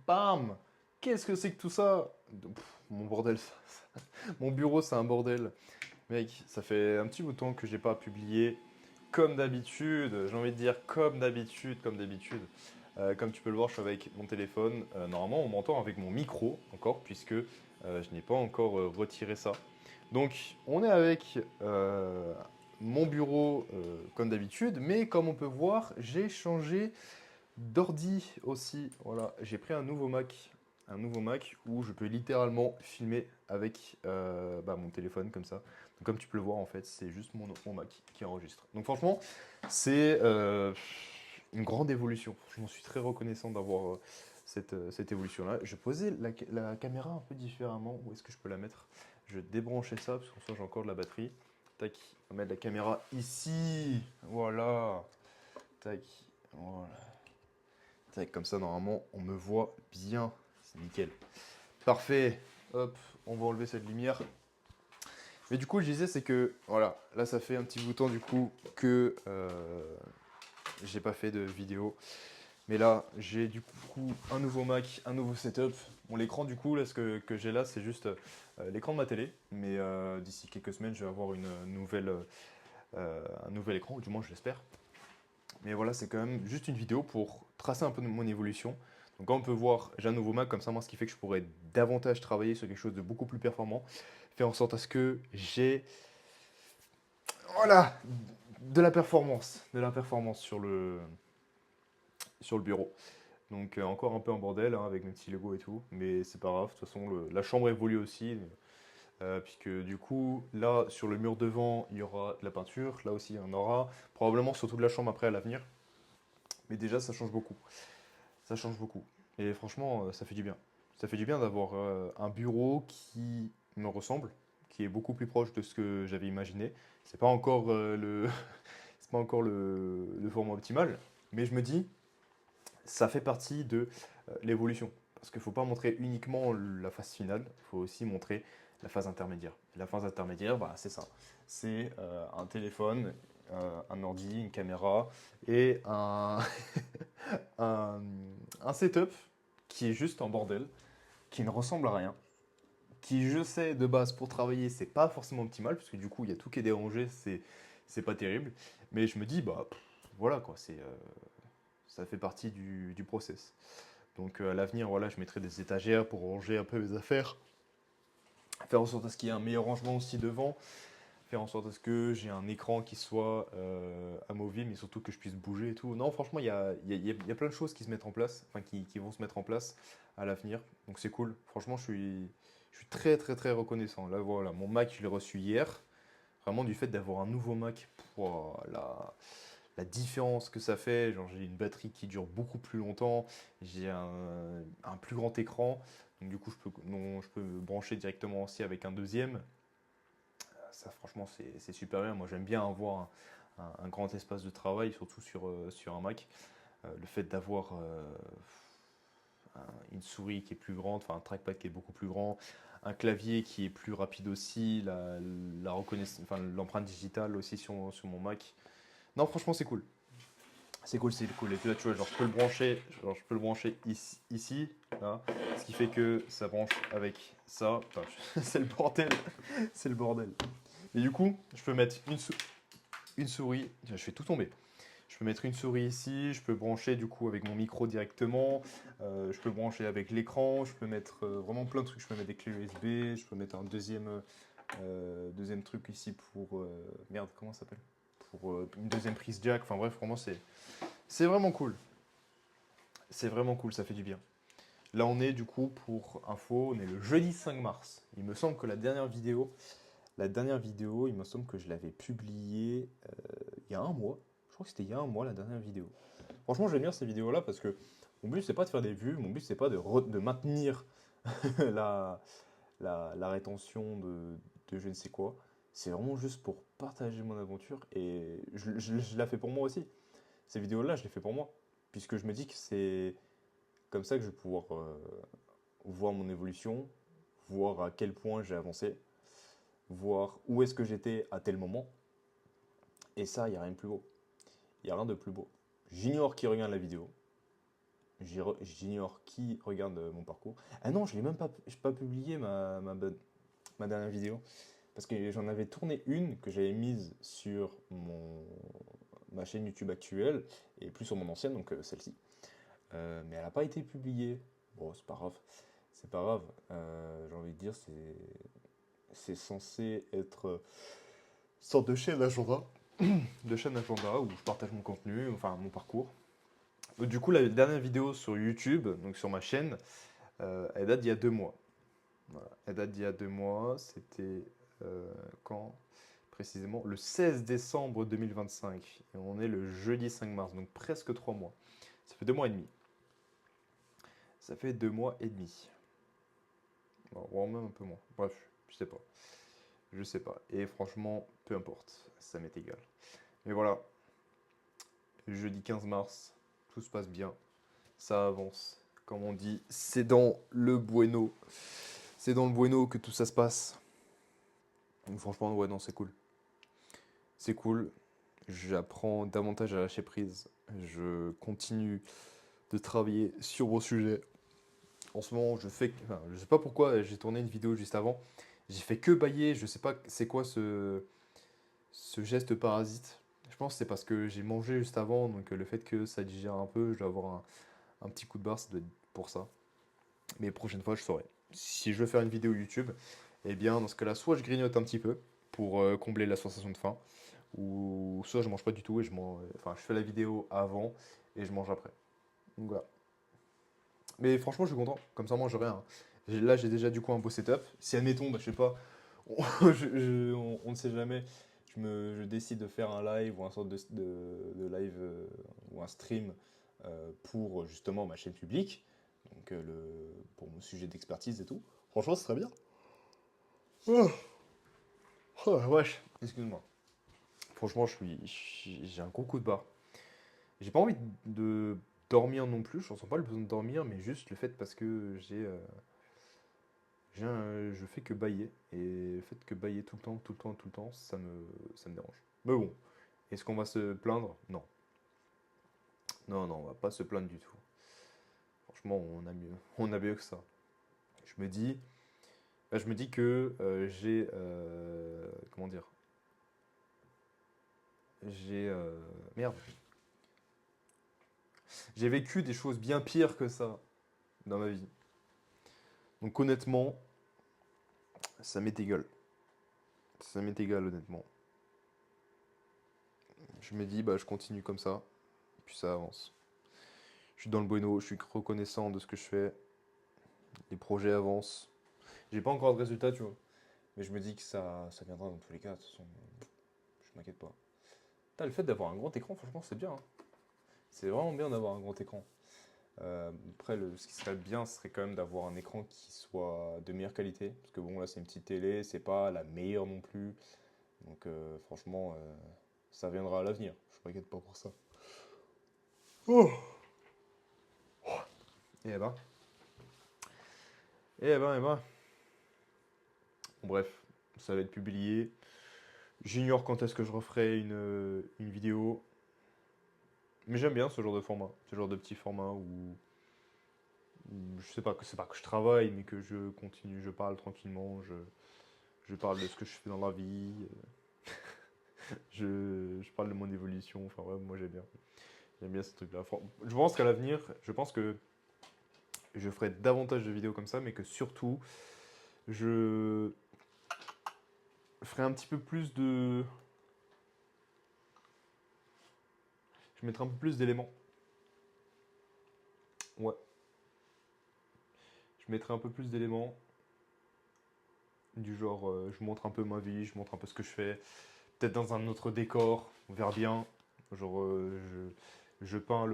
Bam! Qu'est-ce que c'est que tout ça? Mon bordel, mon bureau, c'est un bordel. Mec, ça fait un petit bout de temps que j'ai pas publié. Comme d'habitude, j'ai envie de dire comme d'habitude, comme d'habitude. Comme tu peux le voir, je suis avec mon téléphone. Normalement, on m'entend avec mon micro encore, puisque je n'ai pas encore retiré ça. Donc, on est avec mon bureau comme d'habitude, mais comme on peut voir, j'ai changé d'ordi aussi. Voilà, j'ai pris un nouveau Mac où je peux littéralement filmer avec mon téléphone comme ça. Donc, comme tu peux le voir, en fait, c'est juste mon Mac qui enregistre. Donc, franchement, c'est une grande évolution. Je m'en suis très reconnaissant d'avoir cette évolution-là. Je posais la caméra un peu différemment. Où est-ce que je peux la mettre? Je débranchais ça parce qu'en soi, j'ai encore de la batterie. Tac, on va mettre la caméra ici. Voilà. Tac, voilà. Tac, comme ça, normalement, on me voit bien. C'est nickel. Parfait. Hop, on va enlever cette lumière. Mais du coup, je disais, c'est que, voilà, là, ça fait un petit bout de temps, du coup, que j'ai pas fait de vidéo. Mais là, j'ai du coup un nouveau Mac, un nouveau setup. Bon, l'écran, du coup, là, ce que j'ai là, c'est juste l'écran de ma télé. Mais d'ici quelques semaines, je vais avoir un nouvel écran, ou du moins, je l'espère. Mais voilà, c'est quand même juste une vidéo pour tracer un peu mon évolution. Donc, quand on peut voir, j'ai un nouveau Mac, comme ça, moi, ce qui fait que je pourrais davantage travailler sur quelque chose de beaucoup plus performant. Faire en sorte à ce que j'ai, voilà, de la performance sur le bureau. Donc, encore un peu en bordel hein, avec mes petits Lego et tout. Mais c'est pas grave, de toute façon, la chambre évolue aussi. Puisque du coup, là, sur le mur devant, il y aura de la peinture. Là aussi, il y en aura. Probablement sur toute la chambre après à l'avenir. Mais déjà, ça change beaucoup. Ça change beaucoup. Et franchement, ça fait du bien. Ça fait du bien d'avoir un bureau qui me ressemble, qui est beaucoup plus proche de ce que j'avais imaginé. C'est pas encore c'est pas encore le format optimal, mais je me dis, ça fait partie de l'évolution. Parce qu'il ne faut pas montrer uniquement la phase finale, il faut aussi montrer la phase intermédiaire. Et la phase intermédiaire, bah, c'est ça. C'est un téléphone, un ordi, une caméra et un, un setup qui est juste en bordel, qui ne ressemble à rien, qui je sais de base pour travailler c'est pas forcément optimal, parce que du coup il y a tout qui est dérangé, c'est pas terrible, mais je me dis bah voilà quoi, ça fait partie du process. Donc à l'avenir voilà, je mettrai des étagères pour ranger un peu mes affaires, faire en sorte à ce qu'il y ait un meilleur rangement aussi devant, faire en sorte à ce que j'ai un écran qui soit amovible, mais surtout que je puisse bouger et tout. Non, franchement, il y a plein de choses qui se mettent en place, enfin qui vont se mettre en place à l'avenir. Donc c'est cool. Franchement, je suis très très très reconnaissant. Là, voilà, mon Mac, je l'ai reçu hier. Vraiment du fait d'avoir un nouveau Mac, pour la différence que ça fait. Genre, j'ai une batterie qui dure beaucoup plus longtemps, j'ai un plus grand écran. Donc du coup, je peux me brancher directement aussi avec un deuxième. Ça, franchement, c'est super bien. Moi, j'aime bien avoir un grand espace de travail, surtout sur un Mac. Le fait d'avoir une souris qui est plus grande, enfin un trackpad qui est beaucoup plus grand, un clavier qui est plus rapide aussi, la reconnaissance, enfin, l'empreinte digitale aussi sur mon Mac. Non, franchement, c'est cool. C'est cool, c'est cool. Et puis là, tu vois, genre, je peux le brancher ici, là, ce qui fait que ça branche avec ça. Enfin, c'est le bordel, c'est le bordel. Et du coup, je peux mettre une souris. Tiens, je fais tout tomber. Je peux mettre une souris ici, je peux brancher du coup avec mon micro directement, je peux brancher avec l'écran, je peux mettre vraiment plein de trucs. Je peux mettre des clés USB, je peux mettre un deuxième truc ici pour. Merde, comment ça s'appelle? Pour une deuxième prise jack. Enfin bref, vraiment, c'est vraiment cool. C'est vraiment cool, ça fait du bien. Là, on est du coup, pour info, on est le jeudi 5 mars. Il me semble que la dernière vidéo, il me semble que je l'avais publiée il y a un mois. Je crois que c'était il y a un mois la dernière vidéo. Franchement, j'aime bien ces vidéos-là parce que mon but, c'est pas de faire des vues, mon but, c'est pas de maintenir la, la rétention de je ne sais quoi. C'est vraiment juste pour partager mon aventure et je la fais pour moi aussi. Ces vidéos-là, je les fais pour moi. Puisque je me dis que c'est comme ça que je vais pouvoir voir mon évolution, voir à quel point j'ai avancé, voir où est-ce que j'étais à tel moment. Et ça, il n'y a rien de plus beau. Il n'y a rien de plus beau. J'ignore qui regarde la vidéo. J'ignore qui regarde mon parcours. Ah non, je n'ai même pas, j'ai pas publié ma dernière vidéo. Parce que j'en avais tourné une que j'avais mise sur ma chaîne YouTube actuelle et plus sur mon ancienne, donc celle-ci. Mais elle n'a pas été publiée. Bon, c'est pas grave. C'est pas grave. J'ai envie de dire, c'est censé être une sorte de chaîne agenda. De chaîne agenda où je partage mon contenu, enfin mon parcours. Du coup, la dernière vidéo sur YouTube, donc sur ma chaîne, elle date d'il y a 2 mois. Voilà. Elle date d'il y a 2 mois. C'était quand précisément le 16 décembre 2025. Et on est le jeudi 5 mars, donc presque 3 mois. Ça fait 2 mois et demi. Ça fait 2 mois et demi. Bon, voire même un peu moins. Bref, je sais pas. Je sais pas. Et franchement, peu importe. Ça m'est égal. Mais voilà, jeudi 15 mars, tout se passe bien. Ça avance. Comme on dit, c'est dans le bueno. C'est dans le bueno que tout ça se passe. Donc franchement, ouais, non, c'est cool. C'est cool. J'apprends davantage à lâcher prise. Je continue de travailler sur vos sujets. En ce moment, enfin, je sais pas pourquoi, j'ai tourné une vidéo juste avant. J'ai fait que bâiller. Je sais pas c'est quoi ce geste parasite. Je pense que c'est parce que j'ai mangé juste avant. Donc le fait que ça digère un peu, je dois avoir un petit coup de barre. Ça doit être pour ça. Mais prochaine fois, je saurai. Si je veux faire une vidéo YouTube, eh bien, dans ce cas-là, soit je grignote un petit peu pour combler la sensation de faim, ou soit je mange pas du tout et enfin, je fais la vidéo avant et je mange après. Donc voilà. Mais franchement, je suis content. Comme ça, moi, j'aurai un. Là, j'ai déjà du coup un beau setup. Si admettons, bah, je sais pas, on ne sait jamais. Je décide de faire un live ou un sorte de live ou un stream pour justement ma chaîne publique, donc pour mon sujet d'expertise et tout. Franchement, ce serait bien. Oh, oh la wesh, excuse-moi. Franchement, j'ai un gros coup de barre. J'ai pas envie de dormir non plus, je ressens pas le besoin de dormir, mais juste le fait parce que je fais que bailler. Et le fait que bailler tout le temps, tout le temps, tout le temps, ça me dérange. Mais bon, est-ce qu'on va se plaindre? Non. Non, non, on va pas se plaindre du tout. Franchement, on a mieux. On a mieux que ça. Je me dis, je me dis que j'ai, comment dire, j'ai, merde, j'ai vécu des choses bien pires que ça dans ma vie. Donc honnêtement, ça m'est égal. Ça m'est égal honnêtement. Je me dis, bah je continue comme ça, puis ça avance. Je suis dans le bueno, je suis reconnaissant de ce que je fais, les projets avancent. J'ai pas encore de résultats, tu vois. Mais je me dis que ça viendra dans tous les cas, de toute façon, je m'inquiète pas. Putain, le fait d'avoir un grand écran, franchement, c'est bien, hein. C'est vraiment bien d'avoir un grand écran. Après, ce qui serait bien, ce serait quand même d'avoir un écran qui soit de meilleure qualité. Parce que bon, là, c'est une petite télé, c'est pas la meilleure non plus. Donc, franchement, ça viendra à l'avenir. Je m'inquiète pas pour ça. Oh. Et ben, et ben. Bon, bref, ça va être publié. J'ignore quand est-ce que je referai une vidéo. Mais j'aime bien ce genre de format, ce genre de petit format où je sais pas que c'est pas que je travaille, mais que je continue, je parle tranquillement, je parle de ce que je fais dans la vie, je parle de mon évolution. Enfin ouais, moi j'aime bien ce truc-là. Je pense qu'à l'avenir, je pense que je ferai davantage de vidéos comme ça, mais que surtout je ferai un petit peu plus de, je mettrai un peu plus d'éléments. Ouais, je mettrai un peu plus d'éléments. Du genre, je montre un peu ma vie, je montre un peu ce que je fais. Peut-être dans un autre décor, on verra bien. Genre, je peins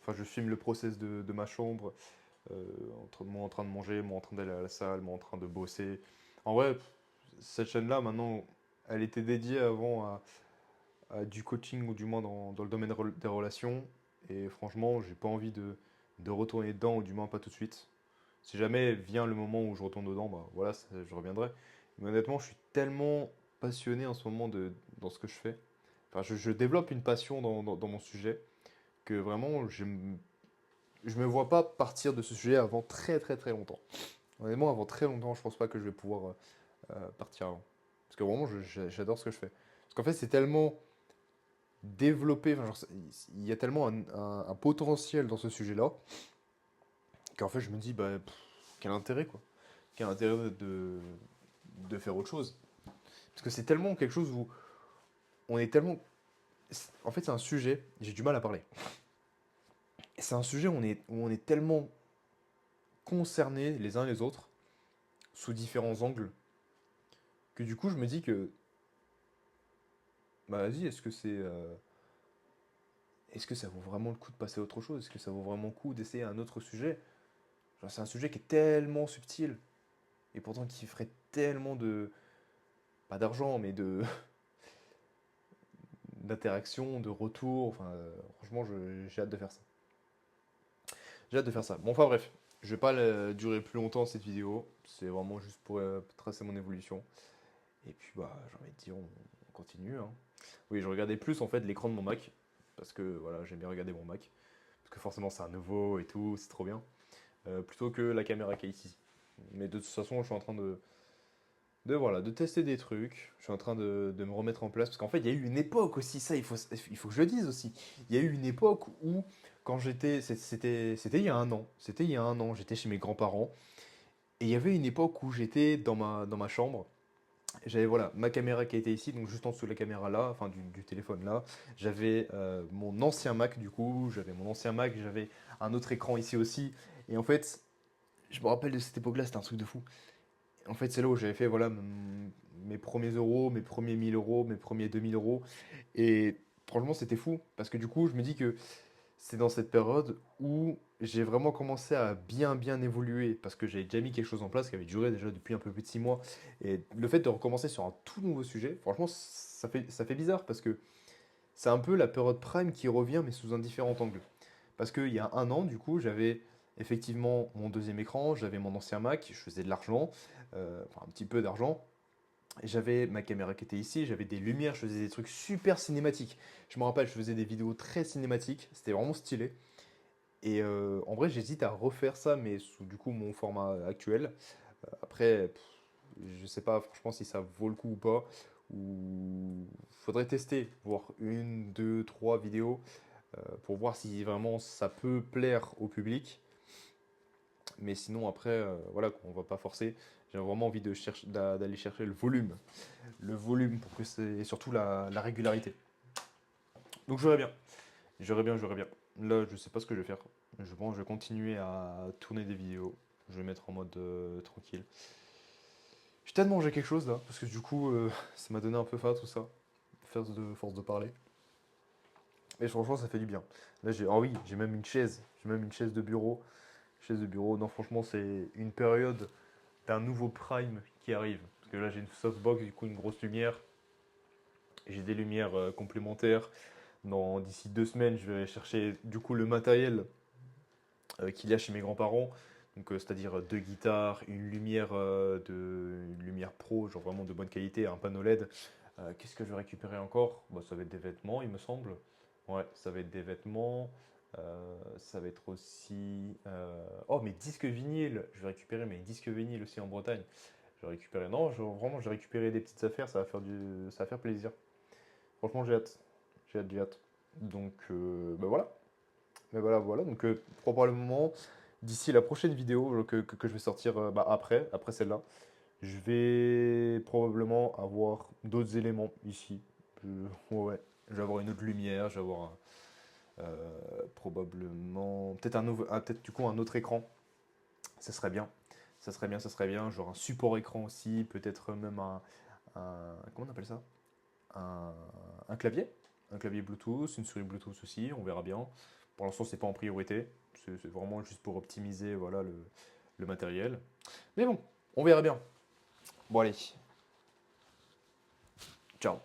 enfin, je filme le process de ma chambre, moi en train de manger, moi en train d'aller à la salle, moi en train de bosser. En vrai, cette chaîne-là, maintenant, elle était dédiée avant à du coaching ou du moins dans le domaine des relations. Et franchement, j'ai pas envie de retourner dedans, ou du moins pas tout de suite. Si jamais vient le moment où je retourne dedans, bah voilà, je reviendrai. Mais honnêtement, je suis tellement passionné en ce moment dans ce que je fais. Enfin, je développe une passion dans mon sujet que vraiment, je me vois pas partir de ce sujet avant très très très longtemps. Honnêtement, avant très longtemps, je pense pas que je vais pouvoir partir avant. Parce que vraiment, j'adore ce que je fais. Parce qu'en fait, c'est tellement développé, enfin, genre, il y a tellement un potentiel dans ce sujet-là, qu'en fait, je me dis, bah, quel intérêt, quoi. Quel intérêt de faire autre chose. Parce que c'est tellement quelque chose où on est tellement... En fait, c'est un sujet, j'ai du mal à parler. C'est un sujet où on est tellement concernés les uns les autres, sous différents angles, que du coup, je me dis que, bah vas-y, est-ce que ça vaut vraiment le coup de passer à autre chose? Est-ce que ça vaut vraiment le coup d'essayer un autre sujet? Genre, c'est un sujet qui est tellement subtil, et pourtant qui ferait tellement de, pas d'argent, mais de d'interaction, de retour. Enfin, franchement, j'ai hâte de faire ça. J'ai hâte de faire ça. Bon, enfin bref, je vais pas durer plus longtemps cette vidéo. C'est vraiment juste pour tracer mon évolution. Et puis, bah, j'ai envie de dire, on continue, hein. Oui, je regardais plus en fait l'écran de mon Mac. Parce que voilà, j'aime bien regarder mon Mac. Parce que forcément, c'est un nouveau et tout, c'est trop bien. Plutôt que la caméra qui est ici. Mais de toute façon, je suis en train voilà, de tester des trucs. Je suis en train de me remettre en place. Parce qu'en fait, il y a eu une époque aussi, ça, il faut que je le dise aussi. Il y a eu une époque où, quand c'était il y a un an. C'était il y a un an, j'étais chez mes grands-parents. Et il y avait une époque où j'étais dans ma chambre. J'avais voilà, ma caméra qui était ici, donc juste en dessous de la caméra là, enfin du téléphone là. J'avais mon ancien Mac du coup, j'avais mon ancien Mac, j'avais un autre écran ici aussi. Et en fait, je me rappelle de cette époque-là, c'était un truc de fou. En fait, c'est là où j'avais fait voilà, mes premiers euros, mes premiers 1000 euros, mes premiers 2000 euros. Et franchement, c'était fou. Parce que du coup, je me dis que c'est dans cette période où j'ai vraiment commencé à bien bien évoluer. Parce que j'avais déjà mis quelque chose en place qui avait duré déjà depuis un peu plus de 6 mois. Et le fait de recommencer sur un tout nouveau sujet, franchement, ça fait bizarre. Parce que c'est un peu la période prime qui revient, mais sous un différent angle. Parce qu'il y a un an, du coup, j'avais effectivement mon deuxième écran, j'avais mon ancien Mac, je faisais de l'argent, enfin un petit peu d'argent. J'avais ma caméra qui était ici, j'avais des lumières, je faisais des trucs super cinématiques. Je me rappelle, je faisais des vidéos très cinématiques, c'était vraiment stylé. Et en vrai, j'hésite à refaire ça, mais sous du coup mon format actuel. Après, je sais pas franchement si ça vaut le coup ou pas. Ou faudrait tester, voir une, deux, trois vidéos pour voir si vraiment ça peut plaire au public. Mais sinon, après, voilà, on va pas forcer. J'ai vraiment envie d'aller chercher le volume. Le volume pour que c'est et surtout la régularité. Donc j'aurais bien. J'aurais bien, j'aurais bien. Là, je sais pas ce que je vais faire. Je pense que je vais continuer à tourner des vidéos. Je vais mettre en mode tranquille. J'ai peut-être mangé quelque chose là, parce que du coup, ça m'a donné un peu faim tout ça. Force de parler. Et franchement, ça fait du bien. Là, ah oui, j'ai même une chaise. J'ai même une chaise de bureau. Chaise de bureau. Non, franchement, c'est une période d'un nouveau prime qui arrive. Parce que là, j'ai une softbox, du coup, une grosse lumière. J'ai des lumières complémentaires. D'ici 2 semaines, je vais chercher du coup le matériel qu'il y a chez mes grands-parents. Donc, c'est-à-dire deux guitares, une lumière pro, genre vraiment de bonne qualité, un panneau LED. Qu'est-ce que je vais récupérer encore? Bah, ça va être des vêtements, il me semble. Ouais, ça va être des vêtements. Ça va être aussi. Oh, mes disques vinyles. Je vais récupérer mes disques vinyles aussi en Bretagne. Je vais récupérer. Non, vraiment, je vais récupérer des petites affaires. Ça va faire plaisir. Franchement, j'ai hâte. J'ai hâte, j'ai hâte. Donc, bah voilà. Mais voilà, voilà. Donc, probablement, d'ici la prochaine vidéo que je vais sortir bah, après celle-là, je vais probablement avoir d'autres éléments ici. Ouais, ouais. Je vais avoir une autre lumière, je vais avoir probablement peut-être peut-être du coup un autre écran. Ça serait bien. Ça serait bien, ça serait bien. Genre un support écran aussi, peut-être même comment on appelle ça? Un, un clavier. Un clavier Bluetooth, une souris Bluetooth aussi, on verra bien. Pour l'instant, c'est pas en priorité. C'est vraiment juste pour optimiser voilà, le matériel. Mais bon, on verra bien. Bon allez, ciao.